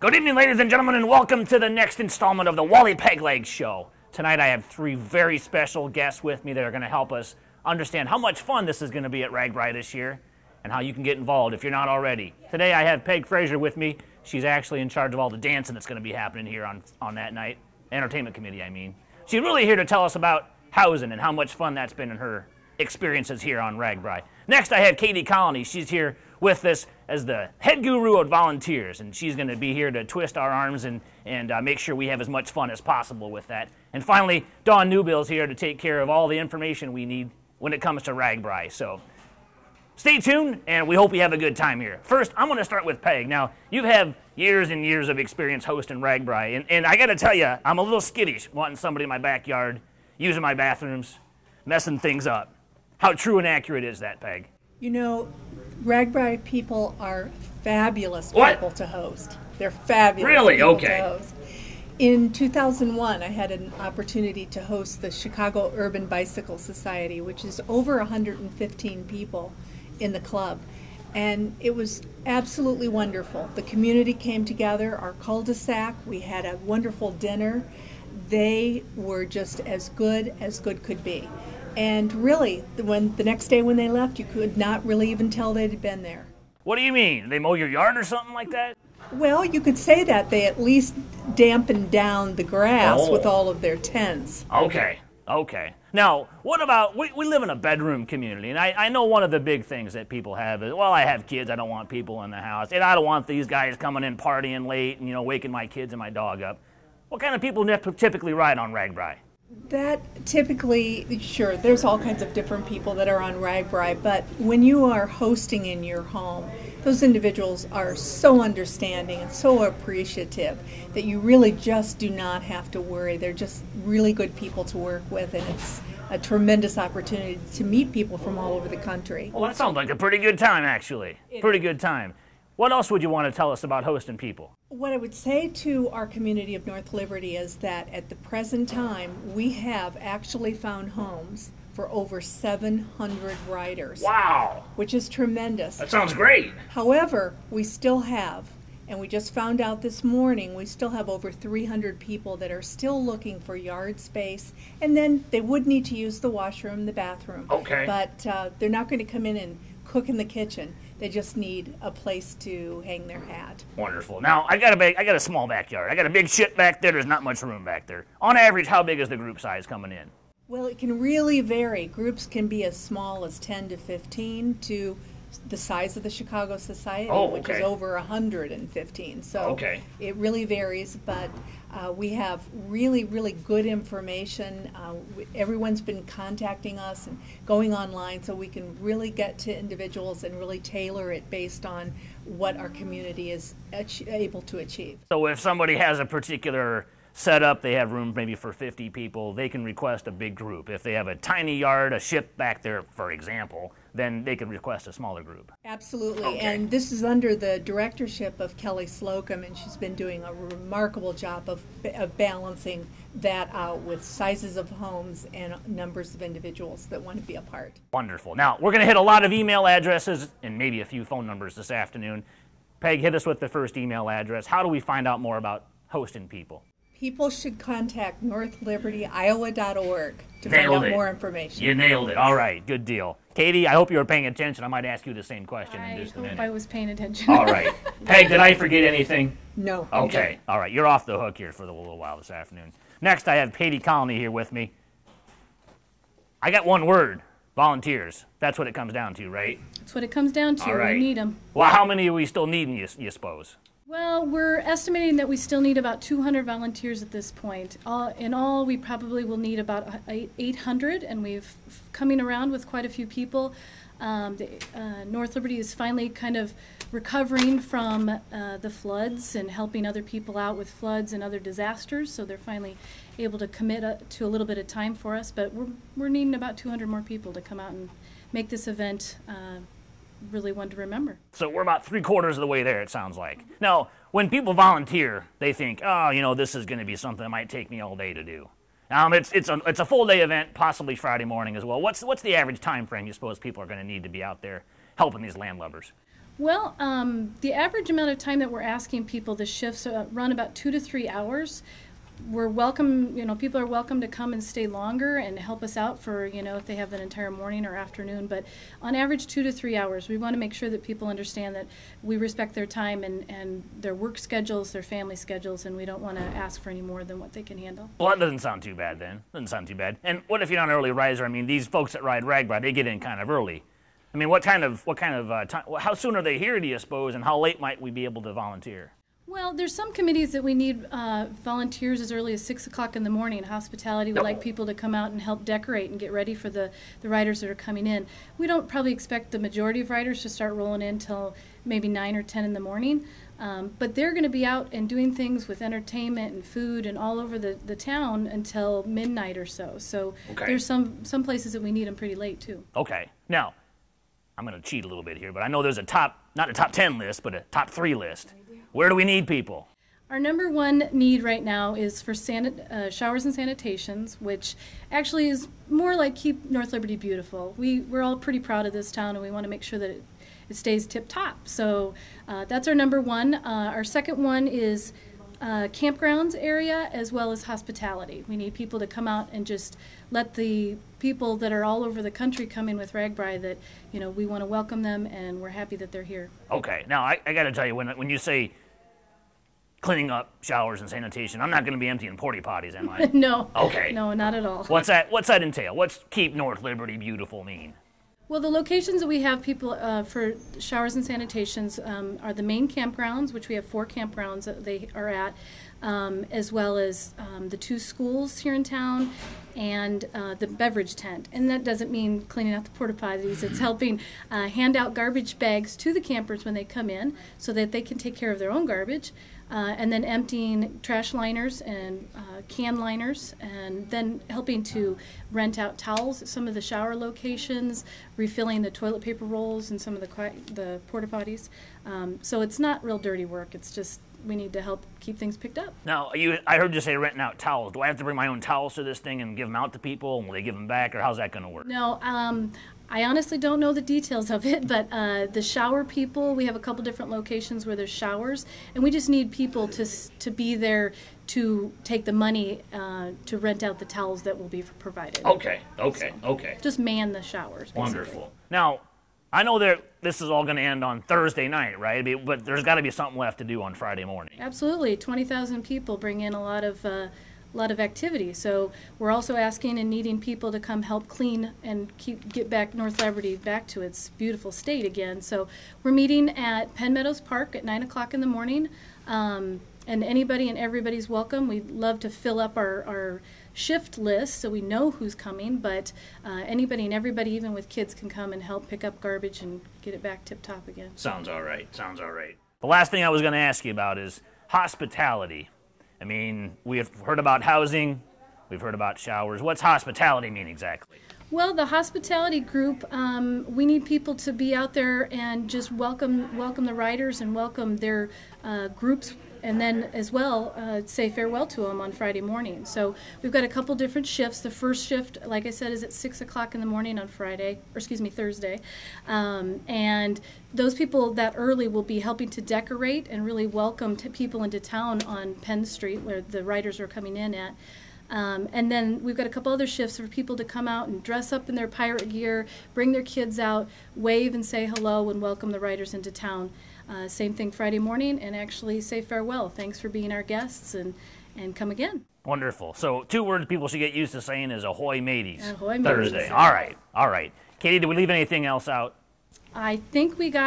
Good evening, ladies and gentlemen, and welcome to the next installment of the Wally Peg Leg Show. Tonight I have three very special guests with me that are going to help us understand how much fun this is going to be at RAGBRAI this year and how you can get involved if you're not already. Today I have Peg Frazier with me. She's actually in charge of all the dancing that's going to be happening here on that night. Entertainment committee, I mean. She's really here to tell us about housing and how much fun that's been in her experiences here on RAGBRAI. Next I have Katie Colony. She's here with us as the head guru of volunteers, and she's going to be here to twist our arms and make sure we have as much fun as possible with that. And finally, Dawn Newbill's here to take care of all the information we need when it comes to RAGBRAI. So stay tuned, and we hope you have a good time here. First, I'm going to start with Peg. Now, you have years and years of experience hosting RAGBRAI, and I got to tell you, I'm a little skittish wanting somebody in my backyard, using my bathrooms, messing things up. How true and accurate is that, Peg? You know, RAGBRAI people are fabulous people to host. They're fabulous people to host. In 2001, I had an opportunity to host the Chicago Urban Bicycle Society, which is over 115 people in the club. And it was absolutely wonderful. The community came together, our cul-de-sac, we had a wonderful dinner. They were just as good could be. And really, the next day when they left, you could not really even tell they'd been there. What do you mean? They mow your yard or something like that? Well, you could say that. They at least dampened down the grass with all of their tents. Okay. Now, what about, we live in a bedroom community, and I know one of the big things that people have is, well, I have kids, I don't want people in the house, and I don't want these guys coming in partying late and, waking my kids and my dog up. What kind of people typically ride on RAGBRAI? That typically, sure, there's all kinds of different people that are on RAGBRAI, but when you are hosting in your home, those individuals are so understanding and so appreciative that you really just do not have to worry. They're just really good people to work with, and it's a tremendous opportunity to meet people from all over the country. Well, that sounds like a pretty good time, actually. Pretty good time. What else would you want to tell us about hosting people? What I would say to our community of North Liberty is that at the present time, we have actually found homes for over 700 riders. Wow! Which is tremendous. That sounds great. However, we still have, and we just found out this morning, we still have over 300 people that are still looking for yard space, and then they would need to use the washroom, the bathroom. Okay. But they're not going to come in and cook in the kitchen. They just need a place to hang their hat. Wonderful. Now, I got a small backyard. I got a big shit back there. There's not much room back there. On average, how big is the group size coming in? Well, it can really vary. Groups can be as small as 10 to 15 to the size of the Chicago Society, which is over 115. So it really varies, but we have really, really good information. Everyone's been contacting us and going online so we can really get to individuals and really tailor it based on what our community is able to achieve. So if somebody has a particular setup, they have room maybe for 50 people, they can request a big group. If they have a tiny yard, a ship back there, for example, then they can request a smaller group. Absolutely, and this is under the directorship of Kelly Slocum, and she's been doing a remarkable job of balancing that out with sizes of homes and numbers of individuals that want to be a part. Wonderful. Now, we're going to hit a lot of email addresses and maybe a few phone numbers this afternoon. Peg, hit us with the first email address. How do we find out more about hosting people? People should contact northlibertyiowa.org to find out more information. You nailed it. All right, good deal. Katie, I hope you were paying attention. I might ask you the same question in just a minute. I hope I was paying attention. All right. Peg, did I forget anything? No. Okay. All right, you're off the hook here for a little while this afternoon. Next, I have Katie Colony here with me. I got one word. Volunteers. That's what it comes down to, right? That's what it comes down to. All right. We need them. Well, how many are we still needing, you suppose? Well, we're estimating that we still need about 200 volunteers at this point. In all, we probably will need about 800, and we've coming around with quite a few people. North Liberty is finally kind of recovering from the floods and helping other people out with floods and other disasters, so they're finally able to commit to a little bit of time for us, but we're needing about 200 more people to come out and make this event really one to remember. So we're about 3/4 of the way there, it sounds like. Now, when people volunteer, they think, oh, this is going to be something that might take me all day to do. It's a full day event, possibly Friday morning as well. What's the average time frame you suppose people are going to need to be out there helping these landlubbers? Well, the average amount of time that we're asking people, the shifts run about 2 to 3 hours. We're welcome, people are welcome to come and stay longer and help us out for, if they have an entire morning or afternoon. But on average, 2 to 3 hours. We want to make sure that people understand that we respect their time and their work schedules, their family schedules, and we don't want to ask for any more than what they can handle. Well, that doesn't sound too bad then. Doesn't sound too bad. And what if you're not an early riser? I mean, these folks that ride RAGBRAI, they get in kind of early. I mean, what kind of time? How soon are they here, do you suppose, and how late might we be able to volunteer? Well, there's some committees that we need volunteers as early as 6 o'clock in the morning. Hospitality would like people to come out and help decorate and get ready for the riders that are coming in. We don't probably expect the majority of riders to start rolling in until maybe 9 or 10 in the morning. But they're going to be out and doing things with entertainment and food and all over the town until midnight or so. So there's some places that we need them pretty late, too. Okay. Now, I'm going to cheat a little bit here, but I know there's not a top 10 list, but a top 3 list. Where do we need people? Our number one need right now is for showers and sanitations, which actually is more like keep North Liberty beautiful. We're all pretty proud of this town, and we want to make sure that it stays tip-top. So that's our number one. Our second one is campgrounds area as well as hospitality. We need people to come out and just let the people that are all over the country come in with RAGBRAI that, we want to welcome them and we're happy that they're here. Okay. Now, I got to tell you, when you say cleaning up showers and sanitation, I'm not going to be emptying porta potties, am I? No. Okay. No, not at all. What's that entail? What's keep North Liberty beautiful mean? Well, the locations that we have people for showers and sanitations are the main campgrounds, which we have 4 campgrounds that they are at, as well as the 2 schools here in town and the beverage tent. And that doesn't mean cleaning out the porta potties. It's helping hand out garbage bags to the campers when they come in so that they can take care of their own garbage. And then emptying trash liners and can liners, and then helping to rent out towels at some of the shower locations, refilling the toilet paper rolls and some of the porta potties. So it's not real dirty work. It's just we need to help keep things picked up. Now, I heard you say renting out towels. Do I have to bring my own towels to this thing and give them out to people, and will they give them back, or how's that going to work? No, I honestly don't know the details of it, but the shower people, we have a couple different locations where there's showers, and we just need people to be there to take the money to rent out the towels that will be provided. Okay. Just man the showers, basically. Wonderful. Now, I know this is all going to end on Thursday night, right? But there's got to be something left to do on Friday morning. Absolutely. 20,000 people bring in a lot of activity. So we're also asking and needing people to come help clean and get back North Liberty back to its beautiful state again. So we're meeting at Penn Meadows Park at 9 o'clock in the morning. And anybody and everybody's welcome. We'd love to fill up our shift list so we know who's coming, but anybody and everybody, even with kids, can come and help pick up garbage and get it back tip-top again. Sounds all right. The last thing I was going to ask you about is hospitality. I mean, we have heard about housing, we've heard about showers. What's hospitality mean exactly? Well, the hospitality group, we need people to be out there and just welcome the riders and welcome their groups, and then as well say farewell to them on Friday morning. So we've got a couple different shifts. The first shift, like I said, is at 6 o'clock in the morning on Thursday. And those people that early will be helping to decorate and really welcome people into town on Penn Street where the riders are coming in at. And then we've got a couple other shifts for people to come out and dress up in their pirate gear, bring their kids out, wave and say hello and welcome the riders into town. Same thing Friday morning, and actually say farewell. Thanks for being our guests, and come again. Wonderful. So 2 words people should get used to saying is ahoy mateys. Ahoy mateys. Thursday. All right. Katie, did we leave anything else out? I think we got